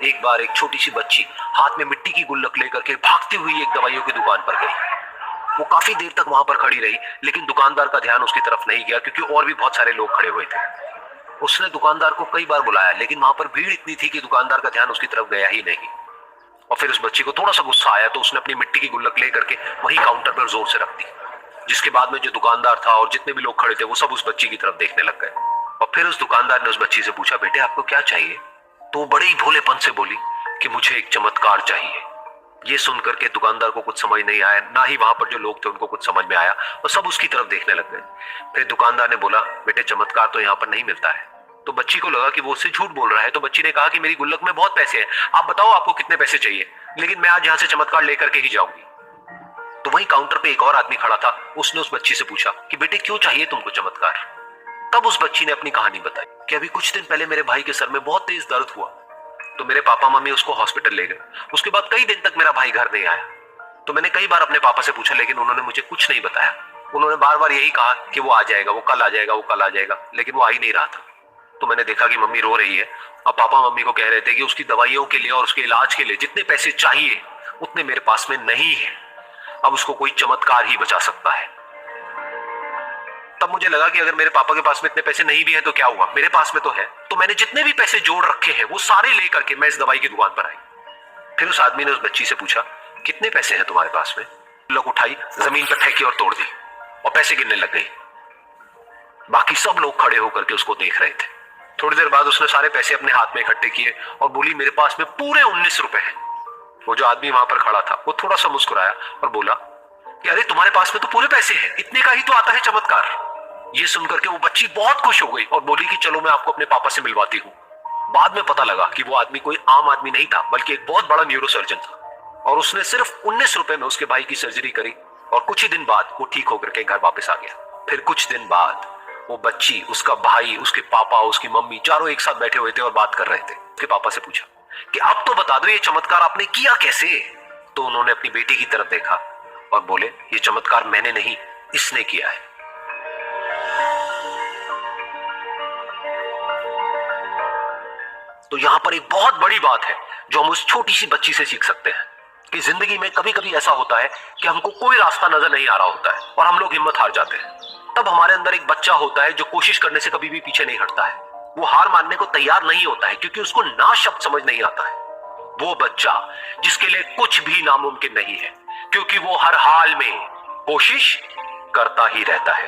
एक बार एक छोटी सी बच्ची हाथ में मिट्टी की गुल्लक लेकर के भागती हुई एक दवाइयों की दुकान पर गई। वो काफी देर तक वहां पर खड़ी रही, लेकिन दुकानदार का ध्यान उसकी तरफ नहीं गया क्योंकि और भी बहुत सारे लोग खड़े हुए थे। उसने दुकानदार को कई बार बुलाया, लेकिन वहां पर भीड़ इतनी थी कि दुकानदार का ध्यान उसकी तरफ गया ही नहीं। और फिर उस बच्ची को थोड़ा सा गुस्सा आया तो उसने अपनी मिट्टी की गुल्लक लेकर के वही काउंटर पर जोर से रख दी, जिसके बाद में जो दुकानदार था और जितने भी लोग खड़े थे वो सब उस बच्ची की तरफ देखने लग गए। और फिर उस दुकानदार ने उस बच्ची से पूछा, बेटे आपको क्या चाहिए? तो वो बड़े ही भोलेपन से बोली कि मुझे एक चमत्कार चाहिए। ये सुनकर के दुकानदार को कुछ समझ नहीं आया, ना ही वहां पर जो लोग थे उनको कुछ समझ में आया, और सब उसकी तरफ देखने लग गए। फिर दुकानदार ने बोला, बेटे चमत्कार तो यहाँ पर नहीं मिलता है। तो बच्ची को लगा कि वो उससे झूठ बोल रहा है, तो बच्ची ने कहा कि मेरी गुल्लक में बहुत पैसे हैं, आप बताओ आपको कितने पैसे चाहिए, लेकिन मैं आज यहाँ से चमत्कार लेकर के ही जाऊंगी। तो वहीं काउंटर पे एक और आदमी खड़ा था, उसने उस बच्ची से पूछा कि बेटे क्यों चाहिए तुमको चमत्कार? तब उस बच्ची ने अपनी कहानी बताई कि अभी कुछ दिन पहले मेरे भाई के सर में बहुत तेज दर्द हुआ, तो मेरे पापा मम्मी उसको हॉस्पिटल ले गए। उसके बाद कई दिन तक मेरा भाई घर नहीं आया। तो मैंने कई बार अपने पापा से पूछा, लेकिन उन्होंने मुझे कुछ नहीं बताया। उन्होंने बार बार यही कहा कि वो आ जाएगा, वो कल आ जाएगा, वो कल आ जाएगा, लेकिन वो आ ही नहीं रहा था। तो मैंने देखा कि मम्मी रो रही है। अब पापा मम्मी को कह रहे थे कि उसकी दवाइयों के लिए और उसके इलाज के लिए जितने पैसे चाहिए उतने मेरे पास में नहीं है, अब उसको कोई चमत्कार ही बचा सकता है। तब मुझे लगा कि अगर मेरे पापा के पास में इतने पैसे नहीं भी हैं तो क्या हुआ, मेरे पास में तो है। तो मैंने जितने भी पैसे जोड़ रखे हैं वो सारे लेकर के मैं इस दवाई की दुकान पर आई। फिर उस आदमी ने उस बच्ची से पूछा, कितने पैसे हैं तुम्हारे पास में? लोग उठाई, जमीन पर फेंकी और तोड़ दी, और पैसे गिनने लग गई। बाकी सब लोग खड़े होकर के उसको देख रहे थे। थोड़ी देर बाद उसने सारे पैसे अपने हाथ में इकट्ठे किए और बोली, मेरे पास में पूरे 19 रुपए हैं। वो जो आदमी वहां पर खड़ा था वो थोड़ा सा मुस्कुराया और बोला कि अरे तुम्हारे पास में तो पूरे पैसे हैं, इतने का ही तो आता है चमत्कार। ये सुनकर के वो बच्ची बहुत खुश हो गई और बोली कि चलो मैं आपको अपने पापा से मिलवाती हूँ। बाद में पता लगा कि वो आदमी कोई आम आदमी नहीं था, बल्कि एक बहुत बड़ा न्यूरोसर्जन था, और उसने सिर्फ 19 रुपए में उसके भाई की सर्जरी करी, और कुछ ही दिन बाद वो ठीक होकर के घर वापस आ गया। फिर कुछ दिन बाद वो बच्ची, उसका भाई, उसके पापा, उसकी मम्मी चारों एक साथ बैठे हुए थे और बात कर रहे थे। उसके पापा से पूछा कि आप तो बता दो ये चमत्कार आपने किया कैसे? तो उन्होंने अपनी बेटी की तरफ देखा और बोले, ये चमत्कार मैंने नहीं, इसने किया है। तो यहां पर एक बहुत बड़ी बात है जो हम उस छोटी सी बच्ची से सीख सकते हैं कि जिंदगी में कभी कभी ऐसा होता है कि हमको कोई रास्ता नजर नहीं आ रहा होता है और हम लोग हिम्मत हार जाते हैं। तब हमारे अंदर एक बच्चा होता है जो कोशिश करने से कभी भी पीछे नहीं हटता है। वो हार मानने को तैयार नहीं होता है क्योंकि उसको ना शब्द समझ नहीं आता है। वो बच्चा जिसके लिए कुछ भी नामुमकिन नहीं है, क्योंकि वो हर हाल में कोशिश करता ही रहता है।